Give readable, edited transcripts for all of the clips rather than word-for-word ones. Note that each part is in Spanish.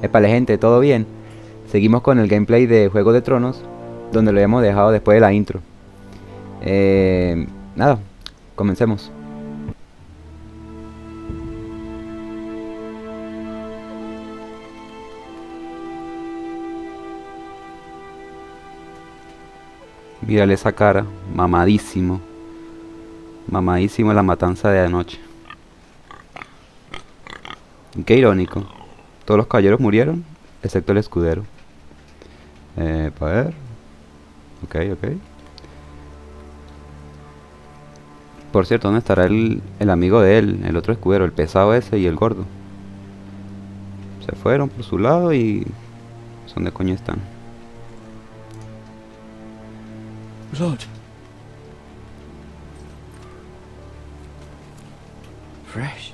Epale gente, ¿todo bien? Seguimos con el gameplay de Juego de Tronos, donde lo hemos dejado después de la intro. Nada, comencemos. Mírale esa cara, mamadísimo. Mamadísimo la matanza de anoche. Qué irónico. Todos los caballeros murieron, excepto el escudero. Para ver. Ok. Por cierto, ¿dónde estará el amigo de él? El otro escudero, el pesado ese y el gordo. Se fueron por su lado y... ¿dónde coño están? Blood. Fresh.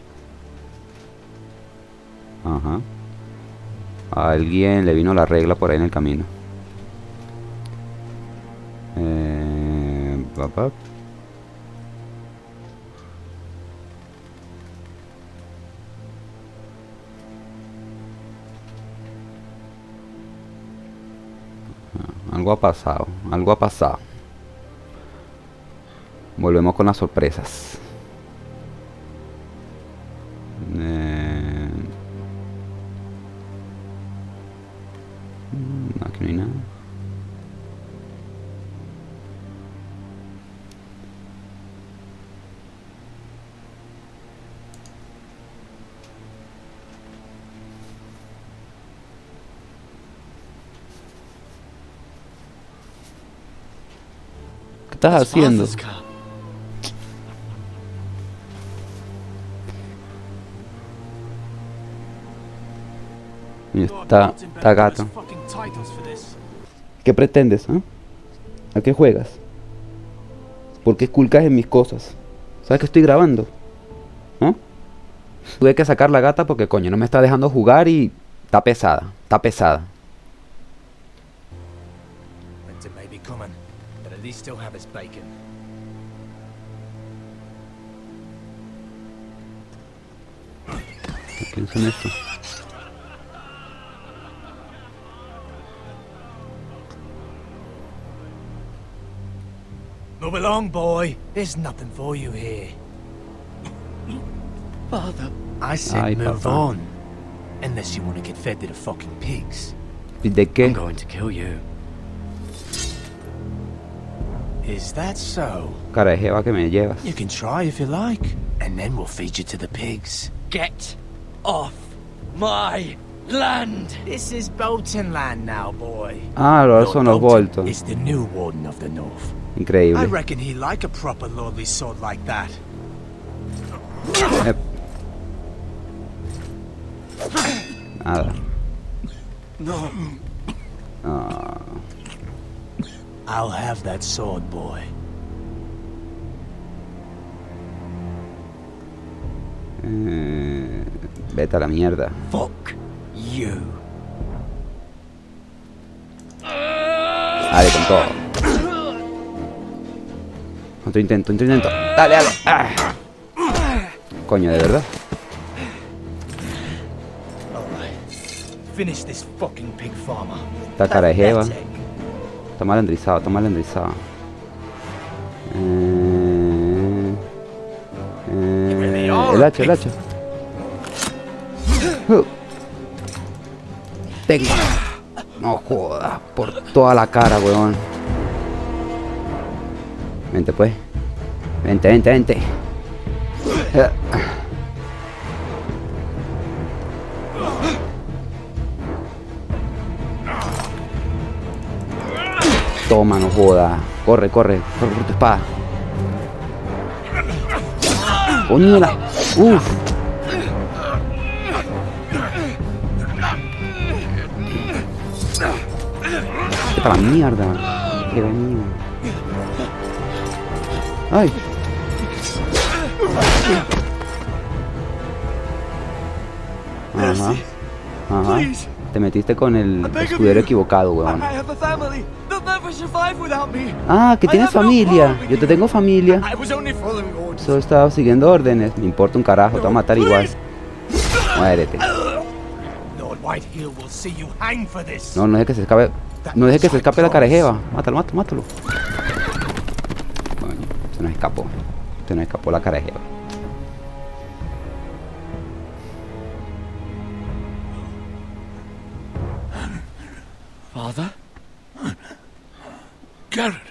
Ajá. A alguien le vino la regla por ahí en el camino. Papá. Algo ha pasado, algo ha pasado. Volvemos con las sorpresas. Aquí no hay nada. ¿Qué estás haciendo? Está gato. ¿Qué pretendes, eh? ¿A qué juegas? ¿Por qué esculcas en mis cosas? ¿Sabes que estoy grabando? ¿No? Tuve que sacar la gata porque coño no me está dejando jugar y está pesada, está pesada. ¿Quién son estos? Move along, boy. There's nothing for you here. Father. I said Ay, move papá. on. Unless you want to get fed to the fucking pigs. ¿Y de I'm qué? going to kill you. Is that so? Cara de jeva que me llevas. You can try if you like. And then we'll feed you to the pigs. Get off my land. This is Bolton land now, boy. Ah, ahora Lord son los Bolton Bolton. is the new warden of the north. I Increíble. reckon he like a proper lordly sword like that. Nada. No. Ah, I'll have that sword, boy. vete a la mierda. Fuck you. Dale con todo. Otro intento. Dale. Ah. Coño, de verdad. Finish this fucking pig farmer. Esta cara de jeva. Pathetic. Está malandrizado. El hacha. Tenga. No jodas. Por toda la cara, weón. Vente, pues. Vente. Toma, no joda. Corre por tu espada. Coñela. Uff. Vete para la mierda. Qué venido. Ay. Ajá. Te metiste con el escudero equivocado, weón. Ah, que tienes familia. Yo te tengo familia. Solo estaba siguiendo órdenes. Me importa un carajo, te voy a matar igual. Muérete. White Heel will see you hang for this. No, no deje que se escape. No deje que se escape la carejeva. Mátalo, mátalo, mátalo. Coño, se nos escapó. Se nos escapó la carejeva. Father? Garrett,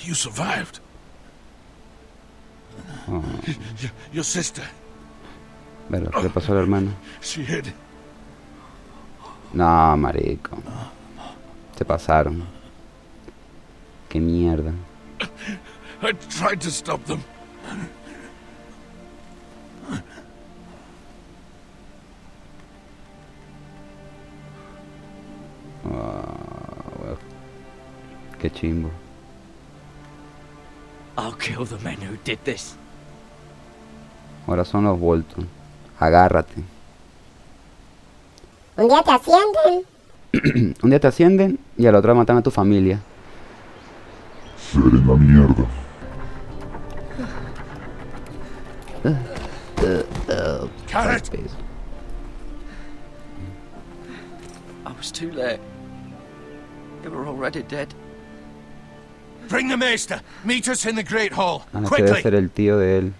you survived. Oh, Your sister, pero, ¿qué le pasó al hermano? she hid. No, marico. Se pasaron. Qué mierda. I tried to stop them. Oh, qué chimbo. I'll kill the men who did this. Ahora son los Bolton. Agárrate. Un día te ascienden. Un día te ascienden y al otro matan a tu familia. Ser en la mierda. Garrett, I was too late. They were already dead. Bring the maester. Meet us in the Great Hall. Ah, este debe Quickly. ser el tío de él.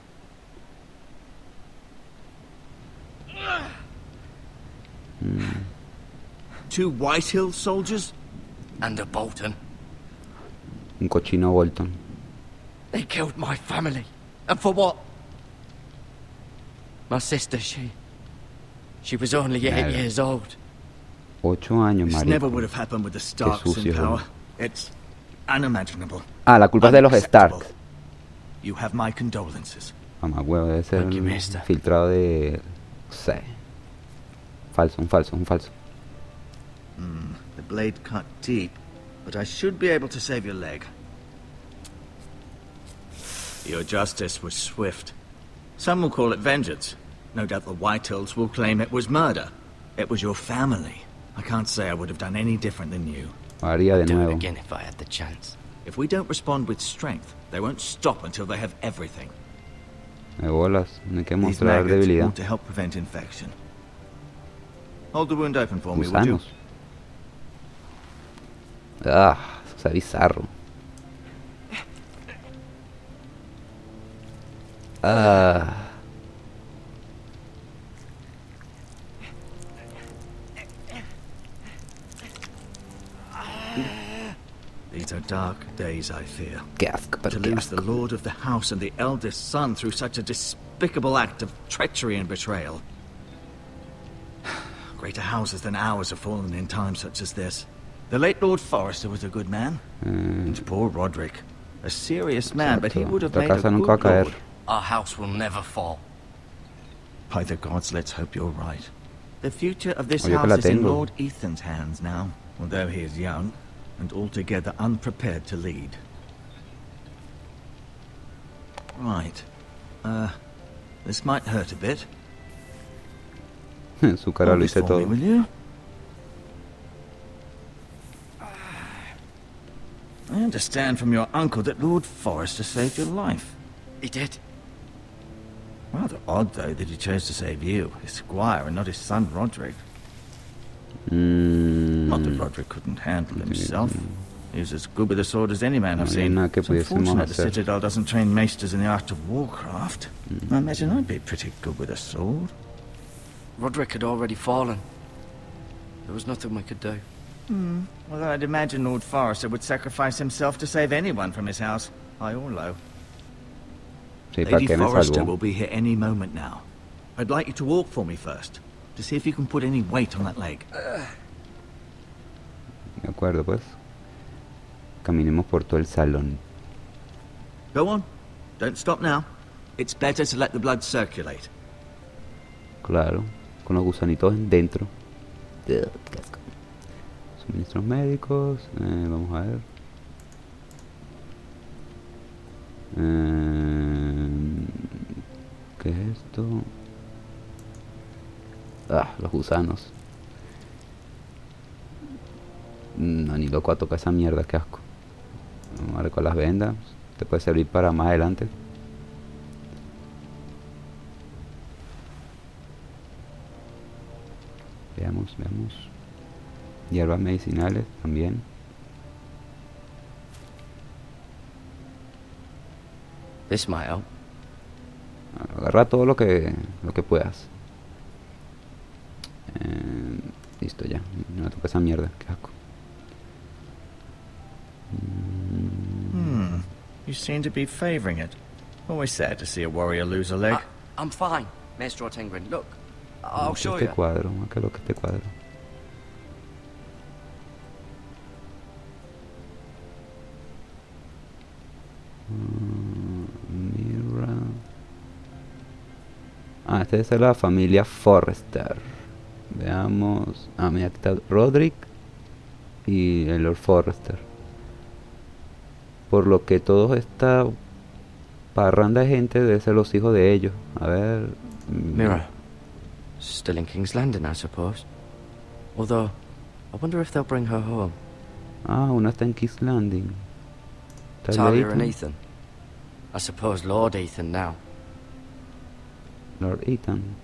Two White Hill soldiers? And a Bolton. Un cochino Bolton. They killed my family. And for what? My sister, she was only 8 Mierda. years old. 8 años, This marico. never would have happened with the Starks in sucio, power. ¿no? It's unimaginable. Ah, la culpa es de los Unacceptable. Stark. You have my condolences. Mamá huevo, debe ser Thank you, un mister. filtrado de... No sé. Falso, un falso, un falso. The blade cut deep, but I should be able to save your leg. Your justice was swift. Some will call it vengeance. No doubt the Whitehills will claim it was murder. It was your family. I can't say I would have done any different than you. Haría de Do it nuevo. again if I had the chance. If we don't respond with strength, they won't stop until they have everything. De bolas. No hay que These mostrar maggots debilidad. ought to help prevent infection. Hold the wound open for me, would you? Gusanos. Ah, eso está bizarro. Ah. These are dark days, I fear. Qué asco, pero To qué lose the asco. lord of the house and the eldest son through such a despicable act of treachery and betrayal. Greater houses than ours have fallen in times such as this. The late Lord Forrester was a good man. And poor Roderick. A serious man, but he Exacto. would have Esta made a casa nunca va a good caer. lord. Our house will never fall. By the gods, let's hope you're right. The future of this Oye, que la house is in tengo. Lord Ethan's hands now, although he is young and altogether unprepared to lead. Right. This might hurt a bit. Su cara Hold lo this hice for me, todo. will you? I understand from your uncle that Lord Forrester saved your life. He did. Rather odd, though, that he chose to save you, his squire, and not his son Roderick. Not that Roderick couldn't handle himself. He was as good with a sword as any man No I've había seen. nada que It's pudiésemos unfortunate the hacer. Citadel doesn't train maesters in the art of warcraft. I imagine I'd be pretty good with a sword. Roderick had already fallen. There was nothing we could do. Well, I'd imagine Lord Forrester would sacrifice himself to save anyone from his house, high or low. Sí, ¿para Lady qué me Forrester salvó? will be here any moment now. I'd like you to walk for me first, to see if you can put any weight on that leg. De acuerdo, pues. Caminemos por todo el salón. Go on. Don't stop now. It's better to let the blood circulate. Claro. Con los gusanitos dentro. Ugh, qué asco. Suministros médicos. Vamos a ver. ¿Qué es esto? Ah, los gusanos. No, ni loco a tocar esa mierda, qué asco. Vamos a ver con las vendas. Te puede servir para más adelante. Veamos, veamos. Hierbas medicinales también. This might help. Agarra todo lo que puedas. Listo ya. No me toca esa mierda. Qué asco. You seem to be favoring it. Always sad to see a warrior lose a leg. I'm fine, Maestro Tengrin. Look, I'll show Este you. cuadro. Acá lo que este cuadro. Mira. Esta es la familia Forrester. Veamos. Mira, aquí está Roderick y el Lord Forrester. Por lo que toda esta parranda de gente debe ser los hijos de ellos. A ver. Mirror. Still in King's Landing, I suppose. Although, I wonder if they'll bring her home. Una está en King's Landing. ¿Está Talia Ethan? and Ethan. I suppose Lord Ethan now. Lord Ethan.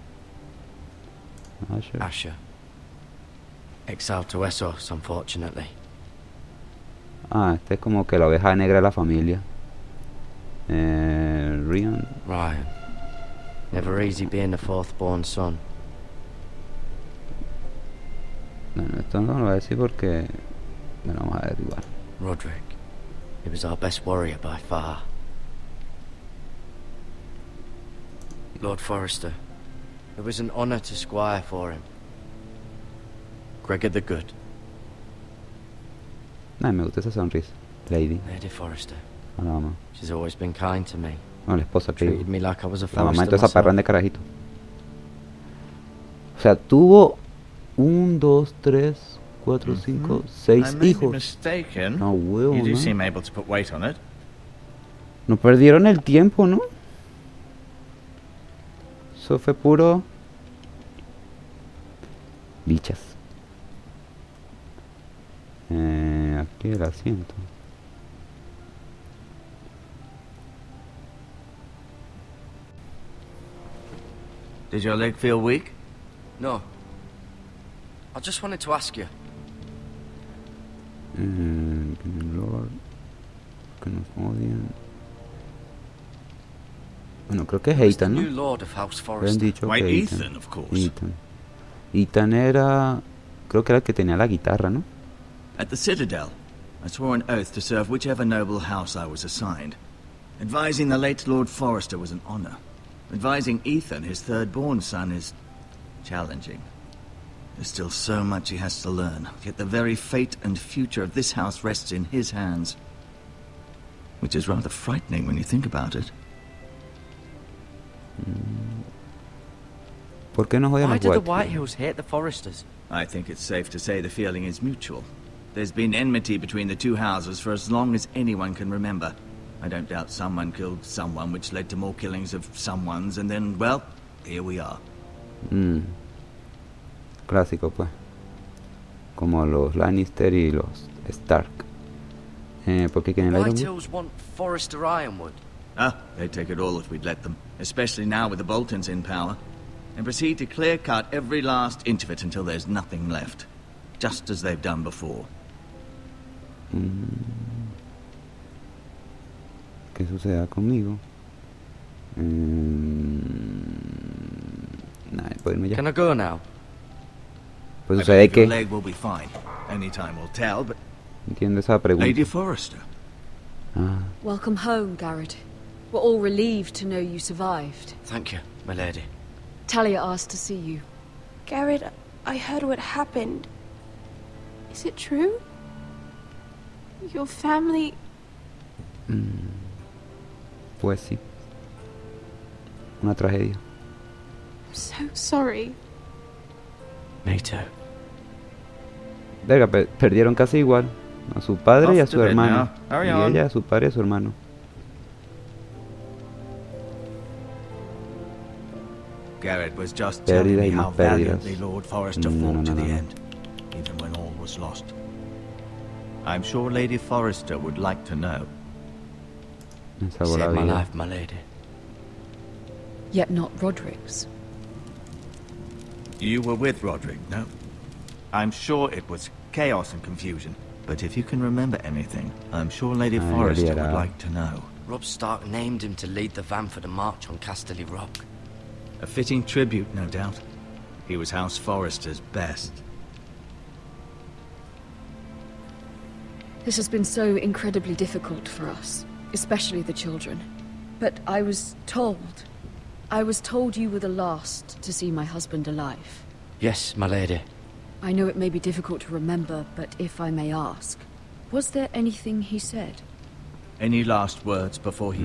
Asher. Asher. Exiled to Essos, unfortunately. Este es como que la oveja negra de la familia. Ryan. Ryan. Never easy being the fourth born son. Bueno, esto no lo voy a decir porque... Bueno, vamos a ver igual. Roderick. He was our best warrior by far. Lord Forrester. It was an honor to squire for him. Gregor the Good. Me gusta esa sonrisa. Lady. Lady Forrester. A la mamá. She's always been kind to me. No, la esposa que Treated digo. me like I was a La mamá de Forrester toda esa myself. parranda de carajito. O sea, tuvo 1, 2, 3, 4, 5, 6 I may be hijos. mistaken. No huevo, You do ¿no? seem able to put weight on it. No perdieron el tiempo, ¿no? Eso fue puro... Bichas. Aquí el asiento. Did your leg feel weak? No. I just wanted to ask you. Lord, que nos odian. Bueno, creo que es Who's the Ethan, new ¿no? Lord of House Habían Forrester? dicho Why, que Ethan, of course. Ethan. Ethan era... Creo que era el que tenía la guitarra, ¿no? At the Citadel, I swore an oath to serve whichever noble house I was assigned. Advising the late Lord Forrester was an honor. Advising Ethan, his third-born son, is challenging. There's still so much he has to learn, yet the very fate and future of this house rests in his hands. Which is rather frightening when you think about it. ¿Por qué nos odian Why los do the White? Whitehills hate the Forresters? I think it's safe to say the feeling is mutual. There's been enmity between the two houses for as long as anyone can remember. I don't doubt someone killed someone, which led to more killings of someones, and then, well, here we are. Clásico, pues. Como los Lannister y los Stark. ¿Por qué quieren el Ironwood? Whitehills want Forrester Ironwood. They'd take it all if we'd let them, especially now with the Boltons in power, and proceed to clear-cut every last inch of it until there's nothing left, just as they've done before. ¿Qué suceda conmigo? Nah, puedo irme ya. Can I go now? Pues I sucede believe your que... leg will be fine. Only time will tell, but Entiendo esa pregunta. Lady Forrester. Welcome home, Garrett. We're all relieved to know you survived. Thank you, my lady. Talia asked to see you. Garrett, I heard what happened. Is it true? Your family... Pues sí. Una tragedia. I'm so sorry. Me too. Verga, perdieron casi igual. A su padre y a Off su to bed hermano. now. Hurry Y on. ella a su padre y a su hermano. Garrett was just telling Pérdidas me y how más pérdidas. valiantly Lord Forrester No, fought no, to no, the no. end, even when all was lost. I'm sure Lady Forrester would like to know. Me salvó la Saved my vida. life, my lady. Yet not Roderick's. You were with Roderick, no? I'm sure it was chaos and confusion. But if you can remember anything, I'm sure Lady Forrester would like to know. Robb Stark named him to lead the van for the march on Casterly Rock. A fitting tribute, no doubt. He was House Forrester's best. This has been so incredibly difficult for us, especially the children. But I was told you were the last to see my husband alive. Yes, my lady. I know it may be difficult to remember, but if I may ask, was there anything he said? Any last words before he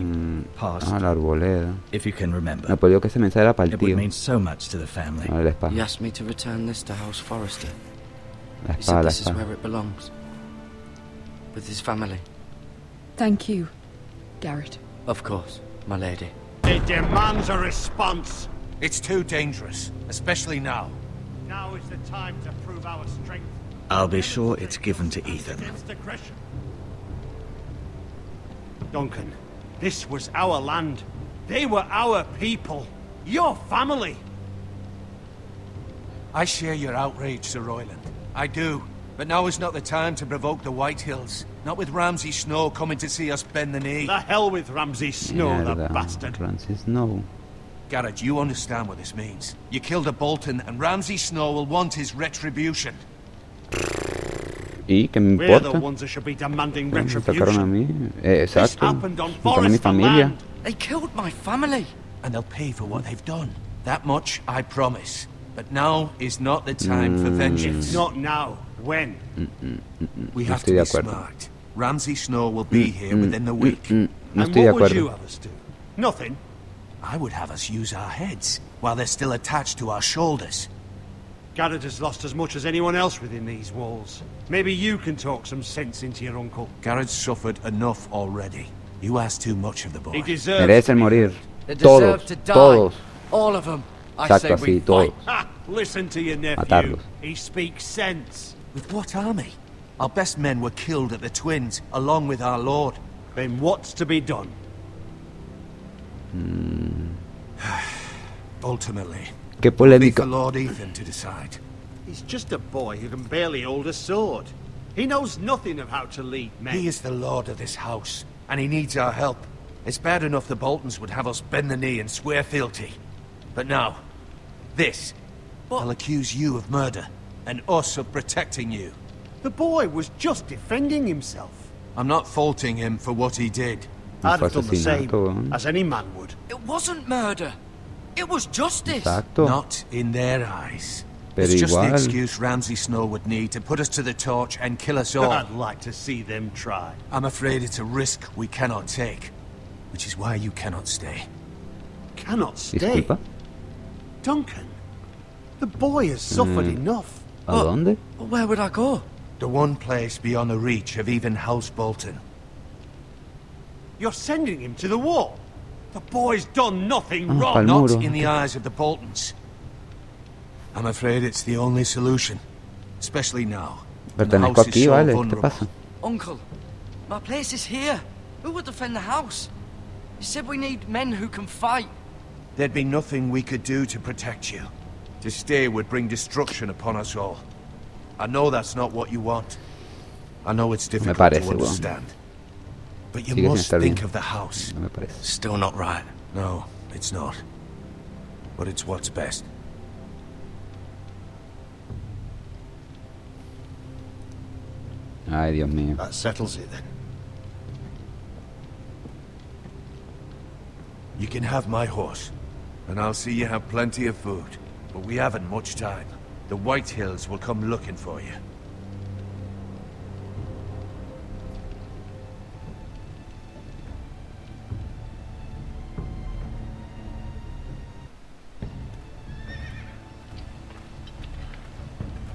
passed? La arboleda. If you can remember. No, pero digo que ese mensaje era para el It would tío. mean so much to the family. No, la espada. He asked me to return this to House Forrester. La He said espada, la this is espada. where it belongs. With his family. Thank you, Garrett. Of course, my lady. It demands a response. It's too dangerous, especially now. Now is the time to prove our strength. I'll be sure it's given to Ethan. Against aggression. Duncan, this was our land. They were our people. Your family. I share your outrage, Sir Royland. I do. But now is not the time to provoke the Whitehills. Not with Ramsay Snow coming to see us bend the knee. The hell with Ramsay Snow, the bastard. Ramsay Snow. Garrett, you understand what this means. You killed a Bolton, and Ramsay Snow will want his retribution. ¿Y qué me We're the importa? ones that should be demanding Me sacaron a retribution. mí. This Exacto. happened on Y también mi Forrester familia. land. They killed my family. And they'll pay for what they've done. That much I promise. But now is not the time for vengeance. Not now. When? We No have estoy to de be acuerdo. smart. Ramsay Snow will be here within the week. No And estoy de what would you acuerdo. have us do? Nothing. I would have us use our heads while they're still attached to our shoulders. Garrett has lost as much as anyone else within these walls. Maybe you can talk some sense into your uncle. Garrett's suffered enough already. You ask too much of the boy. He deserves Merecen morir. They deserve Todos. to die. Todos. All of them. I Exacto, say we así, todos. fight. Ha! Listen to your nephew. Matarlos. He speaks sense. With what army? Our best men were killed at the Twins, along with our lord. Then what's to be done? Ultimately, Qué leave for polémica. Lord Ethan to decide. He's just a boy who can barely hold a sword. He knows nothing of how to lead men. He is the lord of this house, and he needs our help. It's bad enough the Boltons would have us bend the knee and swear fealty. But now, this. They'll accuse you of murder, and us of protecting you. The boy was just defending himself. I'm not faulting him for what he did. I'd Fue have done the same, asesinato. as any man would. It wasn't murder. It was justice. Exacto. Not in their eyes. Pero It's just the igual. excuse Ramsay Snow would need to put us to the torch and kill us all. I'd like to see them try. I'm afraid it's a risk we cannot take, which is why you cannot stay. Cannot stay. Disculpa. Duncan, the boy has suffered enough. ¿A dónde? Where would I go? The one place beyond the reach of even House Bolton. You're sending him to the wall. The boy's done nothing Ah, wrong. pa'l Not muro. in the eyes of the Boltons. I'm afraid it's the only solution, especially now. when the Pertenezco house is aquí, so vale. ¿Qué te vulnerable. pasa? Uncle, my place is here. Who would defend the house? You said we need men who can fight. There'd be nothing we could do to protect you. To stay would bring destruction upon us all. I know that's not what you want. I know it's difficult parece, to weón. understand. But you Sigue sin must estar think bien. of the house. No me parece. Still not right. No, it's not. But it's what's best. Ay, Dios mío. That settles it then. You can have my horse, and I'll see you have plenty of food. But we haven't much time. The Whitehills will come looking for you.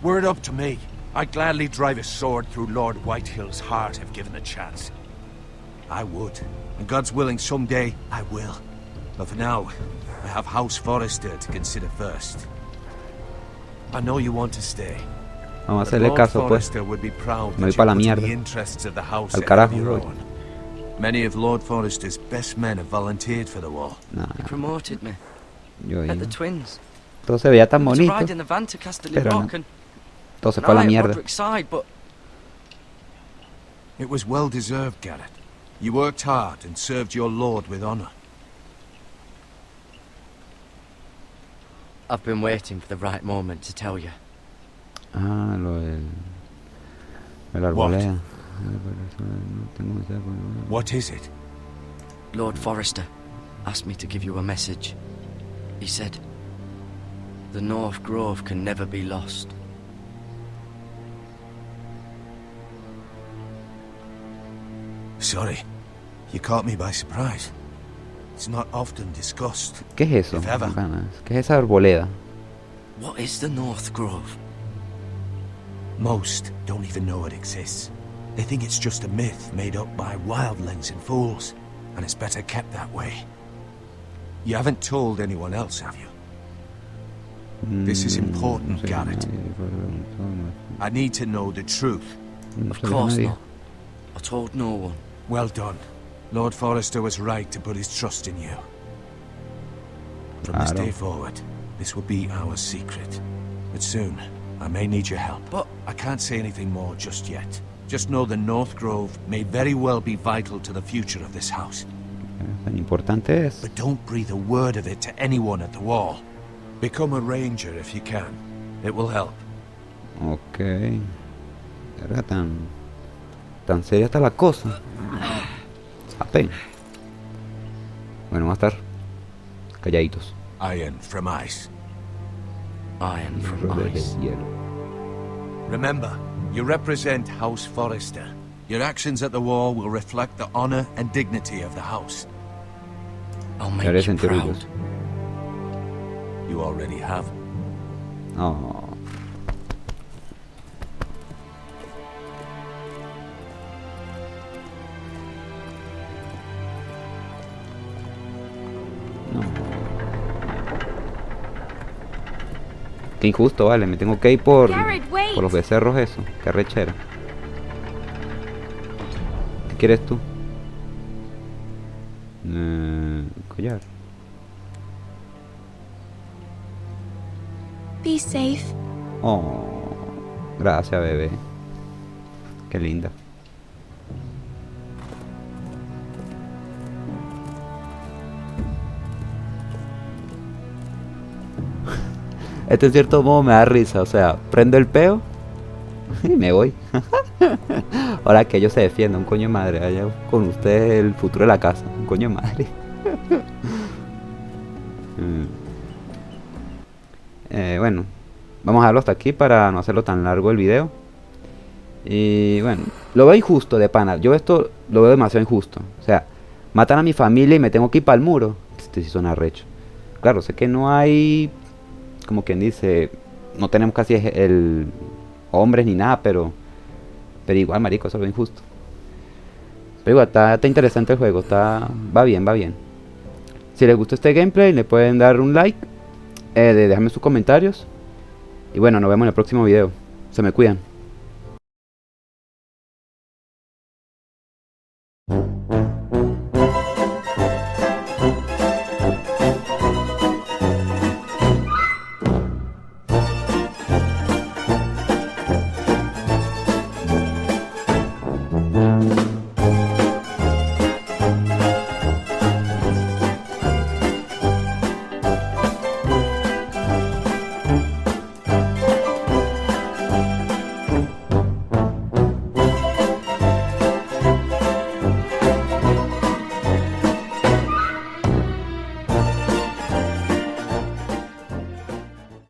Were it up to me, I'd gladly drive a sword through Lord Whitehill's heart if given the chance. I would. And God's willing, someday I will. But for now, I have House Forrester to consider first. I know you want to stay. Vamos a but hacerle Lord caso, pues. Forrester would be proud Me voy that pa' la you put mierda. the interests of the house Al ahead of carajo, your voy. own. Many of Lord Forrester's best men have volunteered for the war. Nah, He promoted me. yo Met the iba. twins. Todo se veía tan I was bonito. riding the van to Casterly Pero Rock no. and Todo se fue a la I at mierda. Roderick's side, but It was well deserved, Garrett. You worked hard and served your lord with honor. I've been waiting for the right moment to tell you. Ah, lo del... La arboleda. What is it? Lord Forrester asked me to give you a message. He said, the North Grove can never be lost. Sorry. You caught me by surprise. It's not often discussed. ¿Qué es eso? If ever. Ganas. ¿Qué es esa arboleda? What is the North Grove? Most don't even know it exists. They think it's just a myth made up by wildlings and fools, and it's better kept that way. You haven't told anyone else, have you? This is important, Garrett. I need to know the truth. Of course not. I told no one. Well done. Lord Forrester was right to put his trust in you. From this day forward, this will be our secret. But soon, I may need your help. But I can't say anything more just yet. Just know the North Grove may very well be vital to the future of this house. Tan importante es. But don't breathe a word of it to anyone at the wall. Become a ranger if you can. It will help. Ok. Era tan seria está la cosa. Sapen. Bueno, vamos a estar calladitos. Iron from ice. iron from Rodeos de ice. hielo. Remember, you represent House Forrester. Your actions at the wall will reflect the honor and dignity of the house. I'll Te make haré you sentir proud. orgulloso. You already have. Oh. No. Qué injusto, vale. Me tengo que ir por los becerros eso. Qué rechera. ¿Qué quieres tú? Collar. Be safe. Oh, gracias, bebé. Qué linda. Este en cierto modo me da risa, o sea, prendo el peo y me voy. Ahora que ellos se defiendan, un coño de madre, allá con ustedes el futuro de la casa, un coño de madre. Bueno, vamos a dejarlo hasta aquí para no hacerlo tan largo el video. Y bueno, lo veo injusto de pana. Yo esto lo veo demasiado injusto. O sea, matan a mi familia y me tengo que ir para el muro. Este sí suena arrecho. Claro, sé que no hay, como quien dice, no tenemos casi el hombres ni nada, pero igual, marico, eso es lo injusto. Pero igual, está interesante el juego, va bien, va bien. Si les gustó este gameplay, le pueden dar un like, dejarme sus comentarios. Y bueno, nos vemos en el próximo video. Se me cuidan.